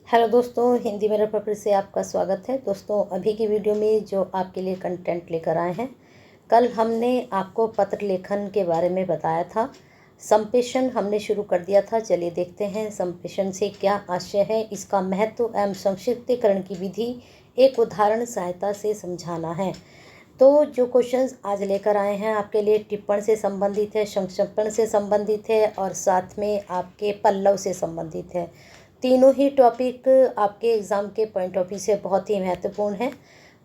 Hello दोस्तों, हिंदी मेरा पर फिर से आपका स्वागत है। दोस्तों, अभी की वीडियो में जो आपके लिए कंटेंट लेकर आए हैं, कल हमने आपको पत्र लेखन के बारे में बताया था। संप्रेषण हमने शुरू कर दिया था। चलिए देखते हैं संप्रेषण से क्या आशय है, इसका महत्व एवं संक्षिप्तीकरण की विधि एक उदाहरण सहायता से समझाना है। तो जो क्वेश्चंस आज लेकर आए हैं आपके लिए टिप्पण से संबंधित है, संक्षेपण से संबंधित है और साथ में आपके पल्लव से संबंधित है। तीनों ही टॉपिक आपके एग्ज़ाम के पॉइंट ऑफ व्यू से बहुत ही महत्वपूर्ण है।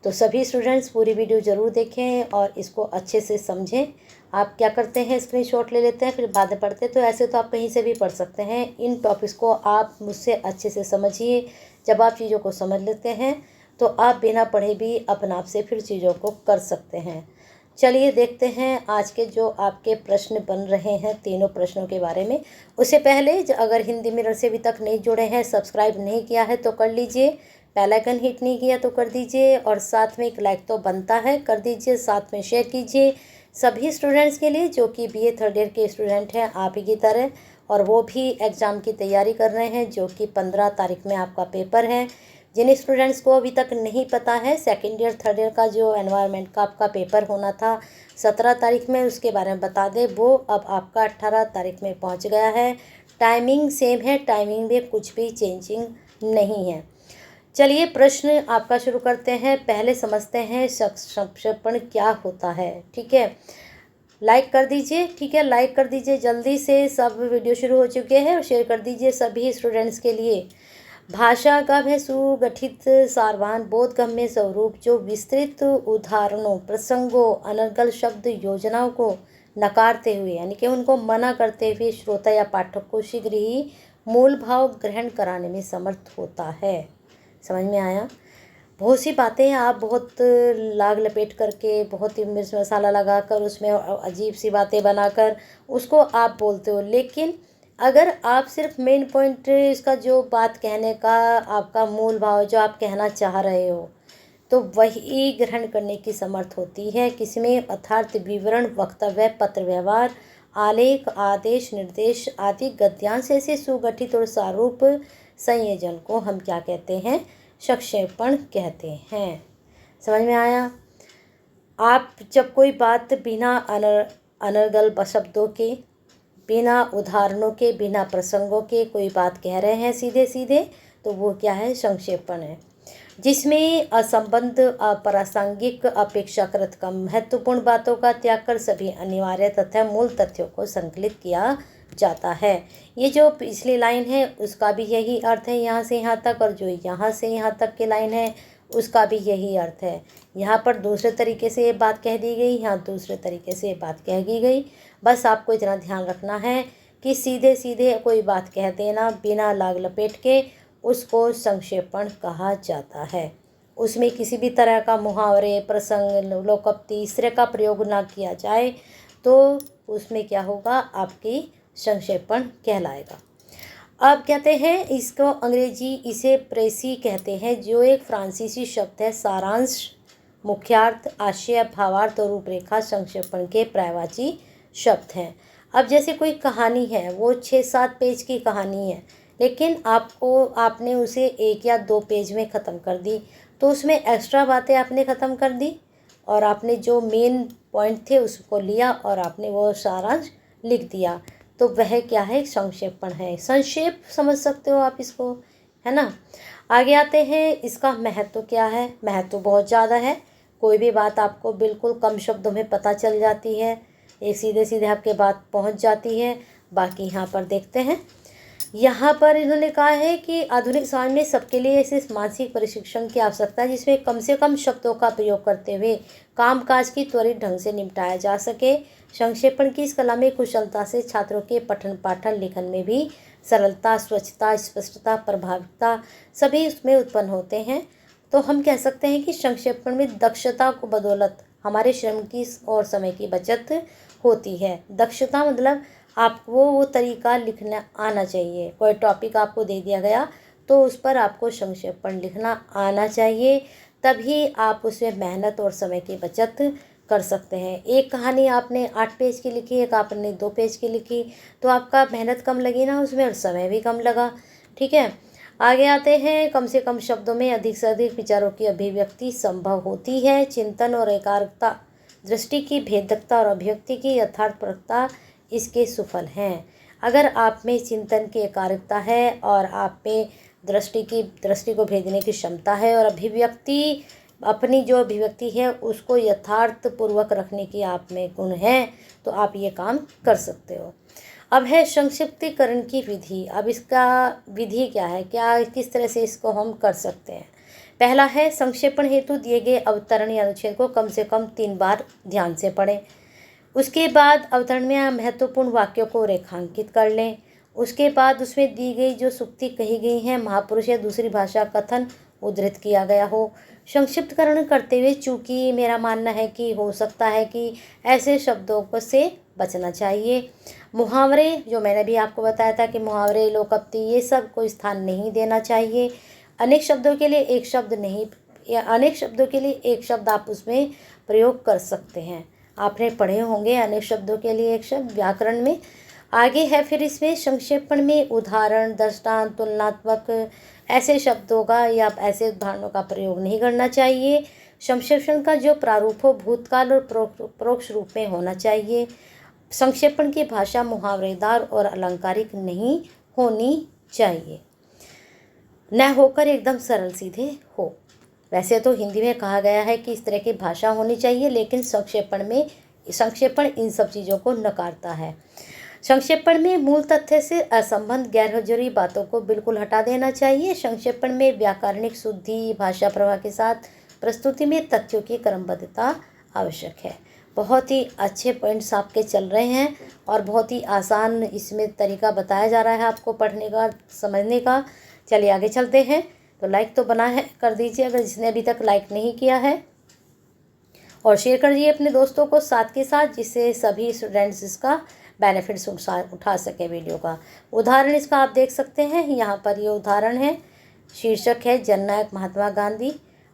तो सभी स्टूडेंट्स पूरी वीडियो ज़रूर देखें और इसको अच्छे से समझें। आप क्या करते हैं, स्क्रीनशॉट ले लेते हैं, फिर बाद में पढ़ते हैं। तो ऐसे तो आप कहीं से भी पढ़ सकते हैं। इन टॉपिक्स को आप मुझसे अच्छे से समझिए। जब आप चीज़ों को समझ लेते हैं तो आप बिना पढ़े भी अपने आप से फिर चीज़ों को कर सकते हैं। चलिए देखते हैं आज के जो आपके प्रश्न बन रहे हैं, तीनों प्रश्नों के बारे में। उससे पहले अगर हिंदी मिरर से अभी तक नहीं जुड़े हैं, सब्सक्राइब नहीं किया है तो कर लीजिए, बेल आइकन हिट नहीं किया तो कर दीजिए और साथ में एक लाइक तो बनता है, कर दीजिए। साथ में शेयर कीजिए सभी स्टूडेंट्स के लिए जो कि बीए थर्ड ईयर के स्टूडेंट हैं आप ही की तरह, और वो भी एग्ज़ाम की तैयारी कर रहे हैं जो कि 15 तारीख में आपका पेपर है। जिन स्टूडेंट्स को अभी तक नहीं पता है, सेकेंड ईयर थर्ड ईयर का जो एनवायरनमेंट का आपका पेपर होना था 17 तारीख में, उसके बारे में बता दें। वो अब आपका 18 तारीख में पहुंच गया है। टाइमिंग सेम है, टाइमिंग में कुछ भी चेंजिंग नहीं है। चलिए प्रश्न आपका शुरू करते हैं। पहले समझते हैं संक्षेपण क्या होता है। ठीक है, लाइक कर दीजिए। ठीक है, लाइक कर दीजिए जल्दी से। सब वीडियो शुरू हो चुके हैं और शेयर कर दीजिए सभी स्टूडेंट्स के लिए। भाषा का वह सुगठित सारवान बोधगम्य स्वरूप जो विस्तृत उदाहरणों, प्रसंगों, अनर्गल शब्द योजनाओं को नकारते हुए, यानी कि उनको मना करते हुए श्रोता या पाठक को शीघ्र ही मूल भाव ग्रहण कराने में समर्थ होता है। समझ में आया? बहुत सी बातें आप बहुत लाग लपेट करके, बहुत ही मिर्च मसाला लगाकर, उसमें अजीब सी बातें बनाकर उसको आप बोलते हो, लेकिन अगर आप सिर्फ मेन पॉइंट इसका जो बात कहने का आपका मूल भाव जो आप कहना चाह रहे हो तो वही ग्रहण करने की समर्थ होती है। किसमें? अर्थात विवरण, वक्तव्य, पत्र व्यवहार, आलेख, आदेश, निर्देश आदि गद्यांश ऐसे सुगठित और सारूप संयोजन को हम क्या कहते हैं? संक्षेपण कहते हैं। समझ में आया? आप जब कोई बात बिना अनर्गल शब्दों के, बिना उदाहरणों के, बिना प्रसंगों के कोई बात कह रहे हैं सीधे सीधे, तो वो क्या है? संक्षेपण है। जिसमें असंबद्ध, अप्रासंगिक, अपेक्षाकृत कम महत्वपूर्ण बातों का त्याग कर सभी अनिवार्य तथा मूल तथ्यों को संकलित किया जाता है। ये जो पिछली लाइन है उसका भी यही अर्थ है यहाँ से यहाँ तक, और जो यहाँ से यहाँ तक की लाइन है उसका भी यही अर्थ है। यहाँ पर दूसरे तरीके से ये बात कह दी गई, यहाँ दूसरे तरीके से ये बात कह दी गई। बस आपको इतना ध्यान रखना है कि सीधे सीधे कोई बात कह देना बिना लाग लपेट के, उसको संक्षेपण कहा जाता है। उसमें किसी भी तरह का मुहावरे, प्रसंग, लोकोक्ति इस तरह का प्रयोग ना किया जाए तो उसमें क्या होगा? आपकी संक्षेपण कहलाएगा। अब कहते हैं इसको अंग्रेजी इसे प्रेसी कहते हैं, जो एक फ्रांसीसी शब्द है। सारांश, मुख्यार्थ, आशय, भावार्थ और रूपरेखा संक्षेपण के पर्यायवाची शब्द हैं। अब जैसे कोई कहानी है, वो 6-7 पेज की कहानी है, लेकिन आपने उसे 1 या 2 पेज में ख़त्म कर दी, तो उसमें एक्स्ट्रा बातें आपने ख़त्म कर दी और आपने जो मेन पॉइंट थे उसको लिया और आपने वो सारांश लिख दिया, तो वह क्या है? संक्षेपण है। संक्षेप समझ सकते हो आप इसको, है ना? आगे आते हैं, इसका महत्व क्या है? महत्व बहुत ज़्यादा है। कोई भी बात आपको बिल्कुल कम शब्दों में पता चल जाती है, एक सीधे सीधे आपके बात पहुंच जाती है। बाकी यहाँ पर देखते हैं, यहाँ पर इन्होंने कहा है कि आधुनिक समाज में सबके लिए ऐसे मानसिक प्रशिक्षण की आवश्यकता है जिसमें कम से कम शब्दों का प्रयोग करते हुए कामकाज की त्वरित ढंग से निपटाया जा सके। संक्षेपण की इस कला में कुशलता से छात्रों के पठन पाठन लेखन में भी सरलता, स्वच्छता, स्पष्टता, प्रभाविता सभी उसमें उत्पन्न होते हैं। तो हम कह सकते हैं कि संक्षेपण में दक्षता को बदौलत हमारे श्रम की और समय की बचत होती है। दक्षता मतलब आपको वो तरीका लिखना आना चाहिए। कोई टॉपिक आपको दे दिया गया तो उस पर आपको संक्षेपण लिखना आना चाहिए, तभी आप उसमें मेहनत और समय की बचत कर सकते हैं। एक कहानी आपने 8 पेज की लिखी, एक आपने 2 पेज की लिखी, तो आपका मेहनत कम लगी ना उसमें और समय भी कम लगा। ठीक है, आगे आते हैं, कम से कम शब्दों में अधिक से अधिक विचारों की अभिव्यक्ति संभव होती है। चिंतन और एकाग्रता, दृष्टि की भेदकता और अभिव्यक्ति की यथार्थपरकता इसके सुफल हैं। अगर आप में चिंतन की एकाग्रता है और आप में दृष्टि को भेदने की क्षमता है और अभिव्यक्ति, अपनी जो अभिव्यक्ति है उसको यथार्थ पूर्वक रखने की आप में गुण है, तो आप ये काम कर सकते हो। अब है संक्षिप्तीकरण की विधि। अब इसका विधि क्या है, किस तरह से इसको हम कर सकते हैं। पहला है, संक्षेपण हेतु दिए गए अवतरण या अनुच्छेद को कम से कम 3 बार ध्यान से पढ़ें। उसके बाद अवतरण में महत्वपूर्ण वाक्यों को रेखांकित कर लें। उसके बाद उसमें दी गई जो सूक्ति कही गई हैं, महापुरुष या दूसरी भाषा कथन उद्धृत किया गया हो। संक्षिप्तकरण करते हुए चूँकि मेरा मानना है कि हो सकता है कि ऐसे शब्दों से बचना चाहिए। मुहावरे, जो मैंने भी आपको बताया था कि मुहावरे, लोकोक्ति, ये सब को स्थान नहीं देना चाहिए। अनेक शब्दों के लिए एक शब्द नहीं, या अनेक शब्दों के लिए एक शब्द आप उसमें प्रयोग कर सकते हैं। आपने पढ़े होंगे अनेक शब्दों के लिए एक शब्द व्याकरण में। आगे है फिर इसमें संक्षेपण में उदाहरण, दृष्टांत, तुलनात्मक ऐसे शब्दों का या ऐसे उदाहरणों का प्रयोग नहीं करना चाहिए। संक्षेपण का जो प्रारूप हो भूतकाल और परोक्ष रूप में होना चाहिए। संक्षेपण की भाषा मुहावरेदार और अलंकारिक नहीं होनी चाहिए, न होकर एकदम सरल सीधे हो। वैसे तो हिंदी में कहा गया है कि इस तरह की भाषा होनी चाहिए, लेकिन संक्षेपण इन सब चीज़ों को नकारता है। संक्षेपण में मूल तथ्य से असंबद्ध गैरजरूरी बातों को बिल्कुल हटा देना चाहिए। संक्षेपण में व्याकरणिक शुद्धि, भाषा प्रवाह के साथ प्रस्तुति में तथ्यों की क्रमबद्धता आवश्यक है। बहुत ही अच्छे पॉइंट्स आपके चल रहे हैं और बहुत ही आसान इसमें तरीका बताया जा रहा है आपको पढ़ने का, समझने का। चलिए आगे चलते हैं। तो लाइक तो बना है, कर दीजिए अगर जिसने अभी तक लाइक नहीं किया है, और शेयर कर दीजिए अपने दोस्तों को साथ के साथ, जिससे सभी स्टूडेंट्स इसका बेनिफिट्स उठा सके वीडियो का। उदाहरण इसका आप देख सकते हैं, यहाँ पर ये उदाहरण है। शीर्षक है जननायक महात्मा गांधी।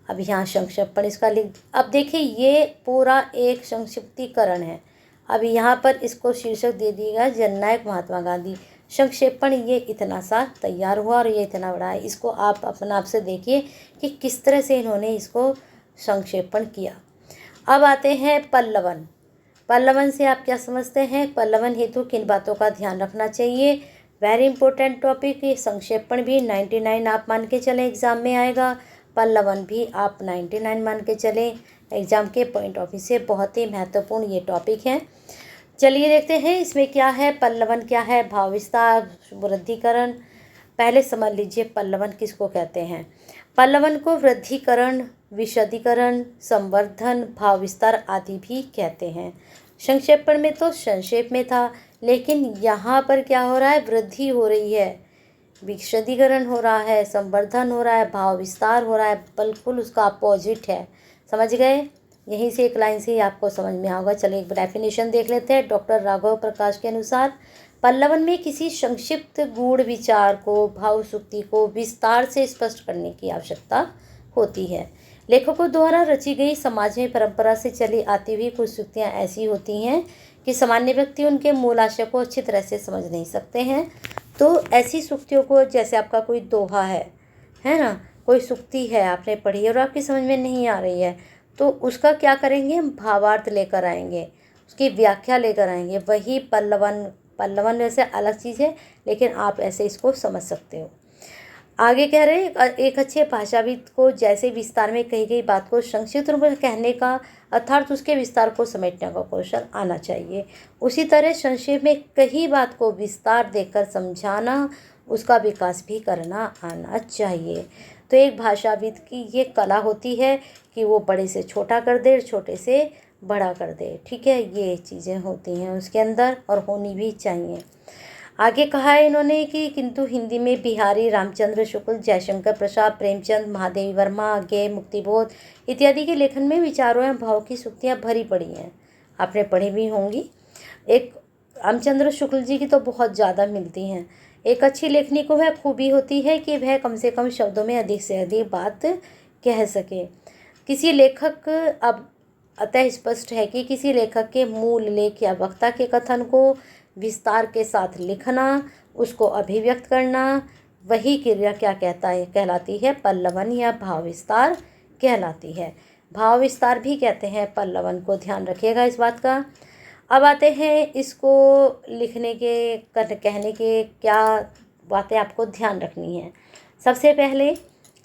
अब यहाँ संक्षेपण इसका अब देखिए ये पूरा एक संक्षिप्तीकरण है। अब यहाँ पर इसको शीर्षक दे दिएगा जननायक महात्मा गांधी। संक्षेपण ये इतना सा तैयार हुआ और ये इतना बड़ा है। इसको आप अपना आप से देखिए कि किस तरह से इन्होंने इसको संक्षेपण किया। अब आते हैं पल्लवन। पल्लवन से आप क्या समझते हैं, पल्लवन हेतु किन बातों का ध्यान रखना चाहिए। Very important topic. ये संक्षेपण भी 99 आप मान के चलें एग्ज़ाम में आएगा, पल्लवन भी आप 99 मान के चलें एग्ज़ाम के पॉइंट ऑफ व्यू से। बहुत ही महत्वपूर्ण ये टॉपिक है। चलिए देखते हैं इसमें क्या है। पल्लवन क्या है, भाव विस्तार, वृद्धिकरण। पहले समझ लीजिए पल्लवन किसको कहते हैं। पल्लवन को वृद्धिकरण, विशदीकरण, संवर्धन, भाव विस्तार आदि भी कहते हैं। संक्षेपण में तो संक्षेप में था, लेकिन यहाँ पर क्या हो रहा है, वृद्धि हो रही है, विशदीकरण हो रहा है, संवर्धन हो रहा है, भाव विस्तार हो रहा है, बिल्कुल उसका अपोजिट है। समझ गए। यहीं से एक लाइन से ही आपको समझ में आएगा। चलिए एक डेफिनेशन देख लेते हैं। डॉक्टर राघव प्रकाश के अनुसार पल्लवन में किसी संक्षिप्त गूढ़ विचार को, भावसूक्ति को विस्तार से स्पष्ट करने की आवश्यकता होती है। लेखकों द्वारा रची गई समाज में परंपरा से चली आती हुई कुछ सूक्तियाँ ऐसी होती हैं कि सामान्य व्यक्ति उनके मूल आशय को अच्छी तरह से समझ नहीं सकते हैं। तो ऐसी सूक्तियों को, जैसे आपका कोई दोहा है ना, कोई सूक्ति है आपने पढ़ी और आपकी समझ में नहीं आ रही है, तो उसका क्या करेंगे, हम भावार्थ लेकर आएंगे, उसकी व्याख्या लेकर आएंगे। वही पल्लवन वैसे अलग चीज़ है, लेकिन आप ऐसे इसको समझ सकते हो। आगे कह रहे हैं, एक अच्छे भाषाविद को जैसे विस्तार में कही गई बात को संक्षिप्त रूप में कहने का अर्थात उसके विस्तार को समेटने का कौशल आना चाहिए, उसी तरह संक्षेप में कही बात को विस्तार देकर समझाना, उसका विकास भी करना आना चाहिए। तो एक भाषाविद की ये कला होती है कि वो बड़े से छोटा कर दे, छोटे से बड़ा कर दे। ठीक है, ये चीज़ें होती हैं उसके अंदर और होनी भी चाहिए। आगे कहा है इन्होंने कि किंतु हिंदी में बिहारी, रामचंद्र शुक्ल, जयशंकर प्रसाद, प्रेमचंद, महादेवी वर्मा, गे, मुक्तिबोध इत्यादि के लेखन में विचारों एवं भाव की सूक्तियाँ भरी पड़ी हैं। आपने पढ़ी भी होंगी। एक रामचंद्र शुक्ल जी की तो बहुत ज़्यादा मिलती हैं। एक अच्छी लेखनी को वह खूबी होती है कि वह कम से कम शब्दों में अधिक से अधिक बात कह सके। किसी लेखक, अब अतः स्पष्ट है कि किसी लेखक के मूल लेख या वक्ता के कथन को विस्तार के साथ लिखना, उसको अभिव्यक्त करना, वही क्रिया क्या कहलाती है? पल्लवन या भाव विस्तार कहलाती है। भाव विस्तार भी कहते हैं पल्लवन को, ध्यान रखिएगा इस बात का। अब आते हैं इसको लिखने के कहने के क्या बातें आपको ध्यान रखनी है। सबसे पहले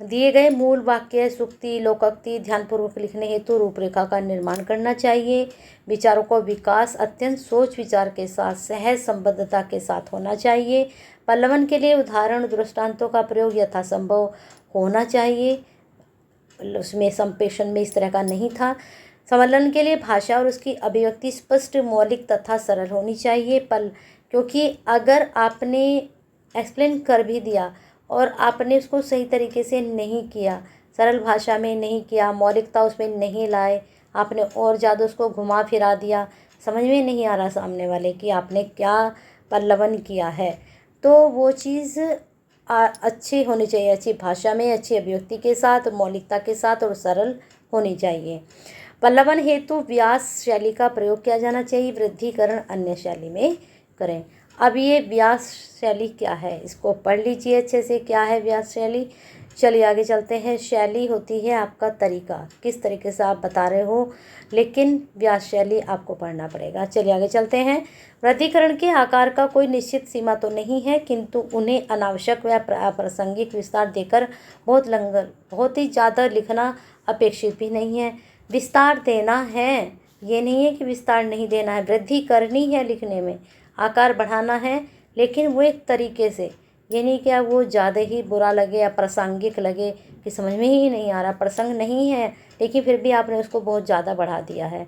दिए गए मूल वाक्य, सूक्ति, लोकोक्ति ध्यानपूर्वक लिखने हेतु रूपरेखा का निर्माण करना चाहिए। विचारों को विकास अत्यंत सोच विचार के साथ सहज संबद्धता के साथ होना चाहिए। पल्लवन के लिए उदाहरण दृष्टांतों का प्रयोग यथासंभव होना चाहिए, उसमें संप्रेषण में इस तरह का नहीं था। समलन के लिए भाषा और उसकी अभिव्यक्ति स्पष्ट, मौलिक तथा सरल होनी चाहिए। क्योंकि अगर आपने एक्सप्लेन कर भी दिया और आपने उसको सही तरीके से नहीं किया, सरल भाषा में नहीं किया, मौलिकता उसमें नहीं लाए, आपने और ज़्यादा उसको घुमा फिरा दिया, समझ में नहीं आ रहा सामने वाले कि आपने क्या पल्लवन किया है, तो वो चीज़ अच्छी होनी चाहिए, अच्छी भाषा में, अच्छी अभिव्यक्ति के साथ, मौलिकता के साथ और सरल होनी चाहिए। पल्लवन हेतु व्यास शैली का प्रयोग किया जाना चाहिए, वृद्धिकरण अन्य शैली में करें। अब ये व्यास शैली क्या है, इसको पढ़ लीजिए अच्छे से, क्या है व्यास शैली। चलिए आगे चलते हैं। शैली होती है आपका तरीका, किस तरीके से आप बता रहे हो, लेकिन व्यास शैली आपको पढ़ना पड़ेगा। चलिए आगे चलते हैं। वृद्धिकरण के आकार का कोई निश्चित सीमा तो नहीं है, किंतु उन्हें अनावश्यक व अप्रासंगिक विस्तार देकर बहुत ही ज़्यादा लिखना अपेक्षित भी नहीं है। विस्तार देना है, ये नहीं है कि विस्तार नहीं देना है, वृद्धि करनी है लिखने में, आकार बढ़ाना है, लेकिन वो एक तरीके से, ये नहीं क्या वो ज़्यादा ही बुरा लगे या प्रासंगिक लगे कि समझ में ही नहीं आ रहा, प्रसंग नहीं है, लेकिन फिर भी आपने उसको बहुत ज़्यादा बढ़ा दिया है।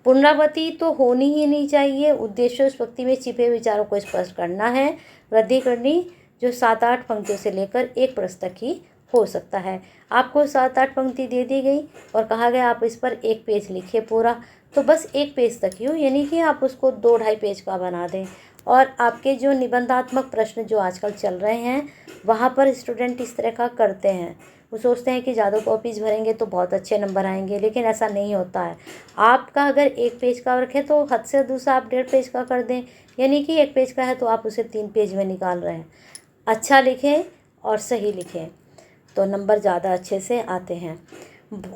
पुनरावृत्ति तो होनी ही नहीं चाहिए। उद्देश्य स्फूर्ति में छिपे विचारों को स्पष्ट करना है। वृद्धि करनी जो 7-8 पंक्तियों से लेकर एक पृष्ठ तक ही हो सकता है। आपको 7-8 पंक्ति दे दी गई और कहा गया आप इस पर 1 पेज लिखिए पूरा, तो बस 1 पेज तक ही हो, यानी कि आप उसको 2-2.5 पेज का बना दें। और आपके जो निबंधात्मक प्रश्न जो आजकल चल रहे हैं, वहाँ पर स्टूडेंट इस तरह का करते हैं, वो सोचते हैं कि ज़्यादा कॉपीज़ भरेंगे तो बहुत अच्छे नंबर आएंगे, लेकिन ऐसा नहीं होता है। आपका अगर 1 पेज का रखें तो हद से दूसरा आप 1.5 पेज का कर दें, यानी कि 1 पेज का है तो आप उसे 3 पेज में निकाल रहे हैं। अच्छा लिखें और सही लिखें तो नंबर ज़्यादा अच्छे से आते हैं।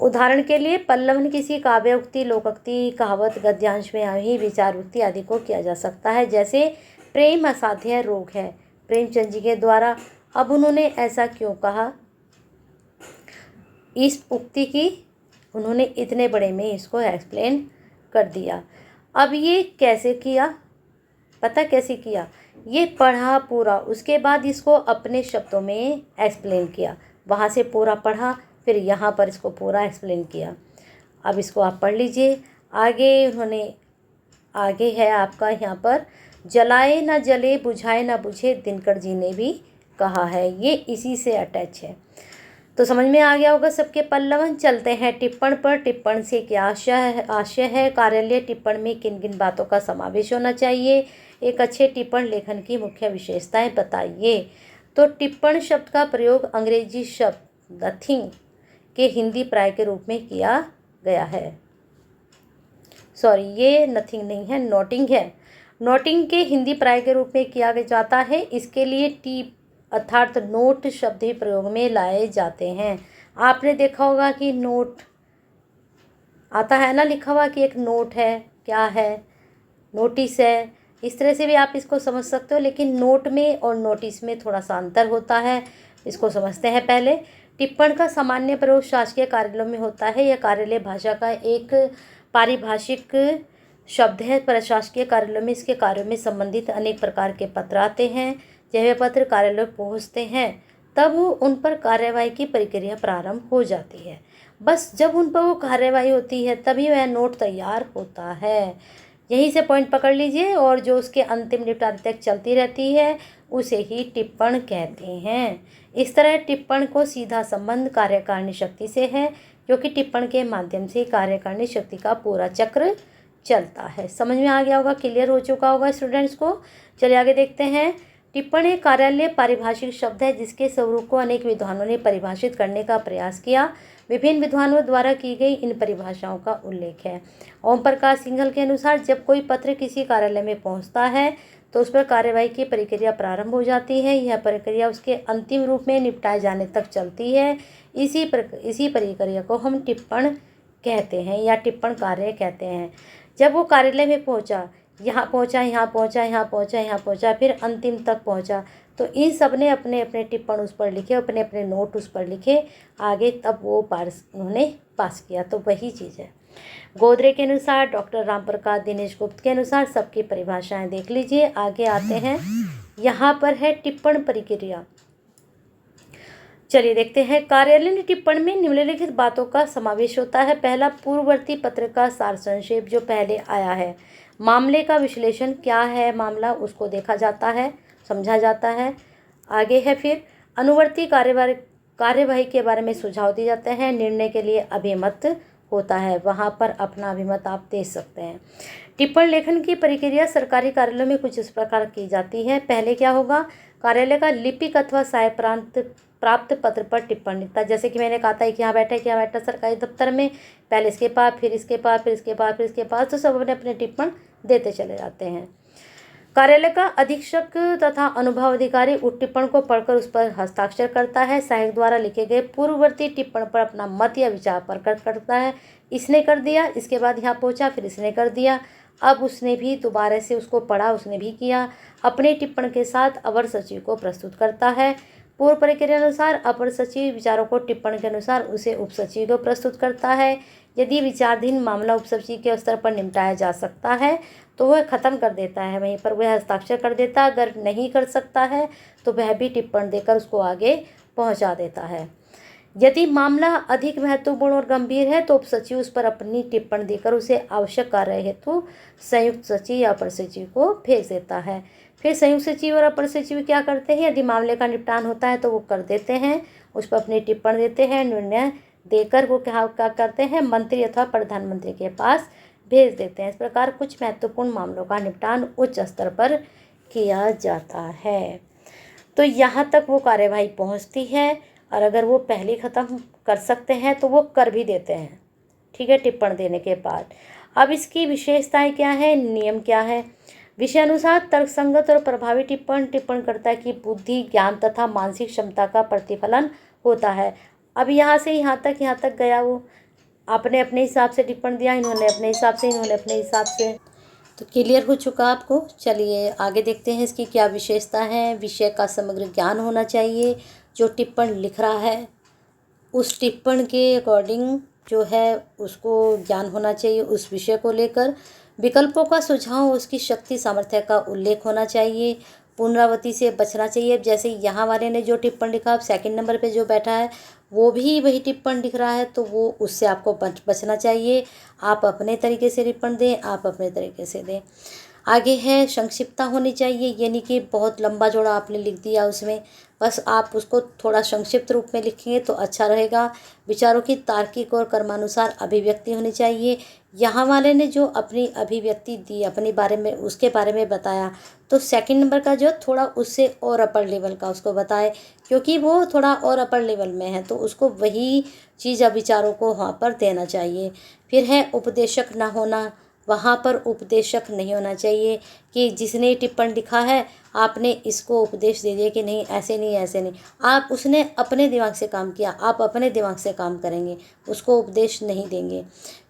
उदाहरण के लिए पल्लवन किसी काव्योक्ति, लोकोक्ति, कहावत, गद्यांश में ही विचारोक्ति आदि को किया जा सकता है। जैसे प्रेम असाध्य रोग है, प्रेमचंद जी के द्वारा। अब उन्होंने ऐसा क्यों कहा, इस उक्ति की उन्होंने इतने बड़े में इसको एक्सप्लेन कर दिया। अब ये कैसे किया, पता कैसे किया, ये पढ़ा पूरा, उसके बाद इसको अपने शब्दों में एक्सप्लेन किया, वहाँ से पूरा पढ़ा, फिर यहाँ पर इसको पूरा एक्सप्लेन किया। अब इसको आप पढ़ लीजिए आगे। उन्होंने आगे है आपका यहाँ पर, जलाए न जले बुझाए न बुझे दिनकर जी ने भी कहा है, ये इसी से अटैच है। तो समझ में आ गया होगा सबके पल्लवन। चलते हैं टिप्पण पर। टिप्पण से क्या आशय है, कार्यालय टिप्पण में किन किन बातों का समावेश होना चाहिए, एक अच्छे टिप्पण लेखन की मुख्य विशेषताएं बताइए। तो टिप्पण शब्द का प्रयोग अंग्रेजी शब्द नथिंग के हिंदी पर्याय के रूप में किया गया है। सॉरी, ये नथिंग नहीं है, नोटिंग है। नोटिंग के हिंदी पर्याय के रूप में किया जाता है। इसके लिए टिप अर्थात नोट शब्द ही प्रयोग में लाए जाते हैं। आपने देखा होगा कि नोट आता है ना लिखा हुआ कि एक नोट है, क्या है, नोटिस है, इस तरह से भी आप इसको समझ सकते हो, लेकिन नोट में और नोटिस में थोड़ा सा अंतर होता है, इसको समझते हैं पहले। टिप्पण का सामान्य प्रयोग शासकीय कार्यालयों में होता है। यह कार्यालय भाषा का एक पारिभाषिक शब्द है। प्रशासकीय कार्यालयों में इसके कार्यों में संबंधित अनेक प्रकार के पत्र आते हैं। जब वे पत्र कार्यालय पहुँचते हैं तब उन पर कार्यवाही की प्रक्रिया प्रारंभ हो जाती है। बस जब उन पर वो कार्यवाही होती है तभी वह नोट तैयार होता है। यहीं से पॉइंट पकड़ लीजिए, और जो उसके अंतिम निपटारे तक चलती रहती है उसे ही टिप्पण कहते हैं। इस तरह टिप्पण को सीधा संबंध कार्यकारिणी शक्ति से है, क्योंकि टिप्पण के माध्यम से कार्यकारिणी शक्ति का पूरा चक्र चलता है। समझ में आ गया होगा, क्लियर हो चुका होगा स्टूडेंट्स को। चलिए आगे देखते हैं। टिप्पण एक कार्यालय पारिभाषिक शब्द है जिसके स्वरूप को अनेक विद्वानों ने परिभाषित करने का प्रयास किया। विभिन्न विद्वानों द्वारा की गई इन परिभाषाओं का उल्लेख है। ओम प्रकाश सिंघल के अनुसार जब कोई पत्र किसी कार्यालय में पहुंचता है तो उस पर कार्यवाही की प्रक्रिया प्रारंभ हो जाती है। यह प्रक्रिया उसके अंतिम रूप में निपटाए जाने तक चलती है। इसी प्रक्रिया को हम टिप्पण कहते हैं या टिप्पण कार्य कहते हैं। जब वो कार्यालय में पहुंचा, यहाँ पहुंचा, यहाँ पहुंचा, यहाँ पहुंचा, यहाँ पहुंचा, फिर अंतिम तक पहुंचा, तो इन सब ने अपने अपने टिप्पण उस पर लिखे, अपने अपने नोट उस पर लिखे आगे, तब वो उन्होंने पास किया। तो वही चीज़ है। गोदरे के अनुसार, डॉक्टर रामप्रकाश दिनेश गुप्त के अनुसार सबकी परिभाषाएं देख लीजिए। आगे आते हैं, यहाँ पर है टिप्पण प्रक्रिया। चलिए देखते हैं। कार्यालयीन टिप्पण में निम्नलिखित बातों का समावेश होता है। पहला, पूर्ववर्ती पत्र का सार संक्षेप जो पहले आया है। मामले का विश्लेषण, क्या है मामला, उसको देखा जाता है, समझा जाता है। आगे है फिर अनुवर्ती कार्यवाही के बारे में सुझाव दिए जाते हैं। निर्णय के लिए अभिमत होता है, वहाँ पर अपना अभिमत आप दे सकते हैं। टिप्पण लेखन की प्रक्रिया सरकारी कार्यालयों में कुछ इस प्रकार की जाती है। पहले क्या होगा, कार्यालय का लिपिक अथवा सहाय प्राप्त पत्र पर टिप्पण लिखता है। जैसे कि मैंने कहा था कि यहाँ बैठा क्या बैठा सरकारी दफ्तर में, पहले इसके पास, फिर इसके पास, फिर इसके पास, फिर इसके पास, तो सब अपने अपने टिप्पण देते चले जाते हैं। कार्यालय का अधीक्षक तथा अनुभव अधिकारी उस टिप्पण को पढ़कर उस पर हस्ताक्षर करता है। सहायक द्वारा लिखे गए पूर्ववर्ती टिप्पण पर अपना मत या विचार प्रकट करता है। इसने कर दिया, इसके बाद यहाँ पहुँचा, फिर इसने कर दिया, अब उसने भी दोबारा से उसको पढ़ा, उसने भी किया, अपने टिप्पण के साथ अवर सचिव को प्रस्तुत करता है। पूर्व प्रक्रिया अनुसार अपर सचिव विचारों को टिप्पण के अनुसार उसे उप सचिव को प्रस्तुत करता है। यदि विचाराधीन मामला उप सचिव के स्तर पर निपटाया जा सकता है तो वह खत्म कर देता है, वहीं पर वह हस्ताक्षर कर देता है। अगर नहीं कर सकता है तो वह भी टिप्पण देकर उसको आगे पहुंचा देता है। यदि मामला अधिक महत्वपूर्ण और गंभीर है तो उप सचिव उस पर अपनी टिप्पण देकर उसे आवश्यक कार्य हेतु संयुक्त सचिव या अपर सचिव को भेज देता है। फिर संयुक्त सचिव और अपर सचिव क्या करते हैं, यदि मामले का निपटान होता है तो वो कर देते हैं, उस पर अपनी टिप्पण देते हैं। निर्णय देकर वो क्या करते हैं, मंत्री अथवा प्रधानमंत्री के पास भेज देते हैं। इस प्रकार कुछ महत्वपूर्ण मामलों का निपटान उच्च स्तर पर किया जाता है। तो यहाँ तक वो कार्यवाही पहुँचती है, और अगर वो पहले ख़त्म कर सकते हैं तो वो कर भी देते हैं, ठीक है, टिप्पण देने के बाद। अब इसकी विशेषताएं क्या है, नियम क्या है। विषय अनुसार तर्कसंगत और प्रभावी टिप्पणकर्ता की बुद्धि, ज्ञान तथा मानसिक क्षमता का प्रतिफलन होता है। अब यहाँ से यहाँ तक गया, वो आपने अपने हिसाब से टिप्पण दिया, इन्होंने अपने हिसाब से, इन्होंने अपने हिसाब से। तो क्लियर हो चुका आपको। चलिए आगे देखते हैं इसकी क्या विशेषता है। विषय का समग्र ज्ञान होना चाहिए। जो टिप्पण लिख रहा है उस टिप्पण के अकॉर्डिंग जो है उसको ज्ञान होना चाहिए उस विषय को लेकर। विकल्पों का सुझाव, उसकी शक्ति सामर्थ्य का उल्लेख होना चाहिए। पुनरावृत्ति से बचना चाहिए। जैसे यहाँ वाले ने जो टिप्पण लिखा, अब सेकंड नंबर पे जो बैठा है वो भी वही टिप्पण लिख रहा है, तो वो उससे आपको बचना चाहिए। आप अपने तरीके से टिप्पण दें, आप अपने तरीके से दें। आगे है संक्षिप्तता होनी चाहिए, यानी कि बहुत लंबा चौड़ा आपने लिख दिया उसमें, बस आप उसको थोड़ा संक्षिप्त रूप में लिखेंगे तो अच्छा रहेगा। विचारों की तार्किक और कर्मानुसार अभिव्यक्ति होनी चाहिए। यहाँ वाले ने जो अपनी अभिव्यक्ति दी, अपने बारे में, उसके बारे में बताया, तो सेकंड नंबर का जो थोड़ा उससे और अपर लेवल का उसको बताए, क्योंकि वो थोड़ा और अपर लेवल में है, तो उसको वही चीज़ विचारों को वहाँ पर देना चाहिए। फिर है उपदेशक ना होना, वहाँ पर उपदेशक नहीं होना चाहिए कि जिसने टिप्पण लिखा है आपने इसको उपदेश दे दिया कि नहीं ऐसे नहीं ऐसे नहीं। आप, उसने अपने दिमाग से काम किया, आप अपने दिमाग से काम करेंगे, उसको उपदेश नहीं देंगे।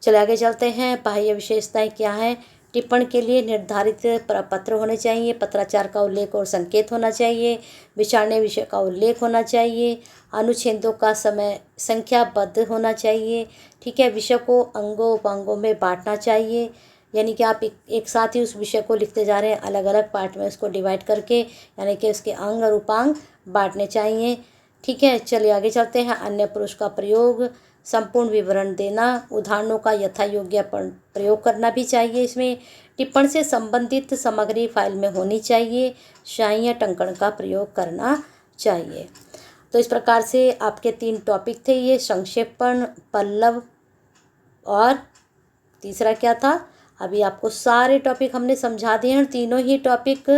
चले आगे चलते हैं। बाह्य विशेषताएं क्या हैं। टिप्पण के लिए निर्धारित प्रपत्र होने चाहिए। पत्राचार का उल्लेख और संकेत होना चाहिए। विचारने विषय का उल्लेख होना चाहिए। अनुच्छेदों का समय संख्याबद्ध होना चाहिए। ठीक है। विषय को अंगों उपांगों में बांटना चाहिए, यानी कि आप एक साथ ही उस विषय को लिखते जा रहे हैं, अलग अलग पार्ट में उसको डिवाइड करके, यानी कि उसके अंग और उपांग बांटने चाहिए। ठीक है। चलिए आगे चलते हैं। अन्य पुरुष का प्रयोग, संपूर्ण विवरण देना, उदाहरणों का यथा योग्य प्रयोग करना भी चाहिए इसमें। टिप्पण से संबंधित सामग्री फाइल में होनी चाहिए। शाई या टंकण का प्रयोग करना चाहिए। तो इस प्रकार से आपके 3 टॉपिक थे ये, संक्षेपण, पल्लव और तीसरा क्या था। अभी आपको सारे टॉपिक हमने समझा दिए हैं। तीनों ही टॉपिक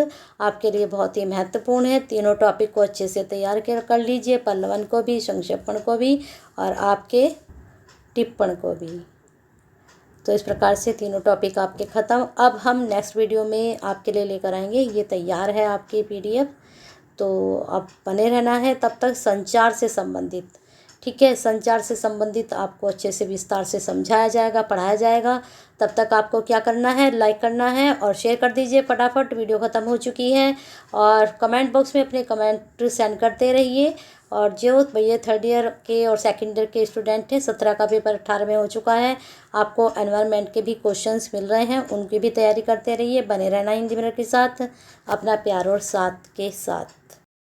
आपके लिए बहुत ही महत्वपूर्ण है। तीनों टॉपिक को अच्छे से तैयार कर लीजिए, पल्लवन को भी, संक्षेपण को भी और आपके टिप्पण को भी। तो इस प्रकार से तीनों टॉपिक आपके ख़त्म। अब हम नेक्स्ट वीडियो में आपके लिए लेकर आएंगे, ये तैयार है आपकी PDF, तो अब बने रहना है। तब तक संचार से संबंधित, ठीक है, संचार से संबंधित आपको अच्छे से विस्तार से समझाया जाएगा, पढ़ाया जाएगा। तब तक आपको क्या करना है, लाइक करना है और शेयर कर दीजिए फटाफट। वीडियो ख़त्म हो चुकी है और कमेंट बॉक्स में अपने कमेंट सेंड करते रहिए। और जो भैया 3rd ईयर के और 2nd ईयर के स्टूडेंट हैं, 17 का पेपर 18 में हो चुका है, आपको एनवायरनमेंट के भी क्वेश्चंस मिल रहे हैं, उनकी भी तैयारी करते रहिए। बने रहना हिंदी मिनट के साथ, अपना प्यार और साथ के साथ।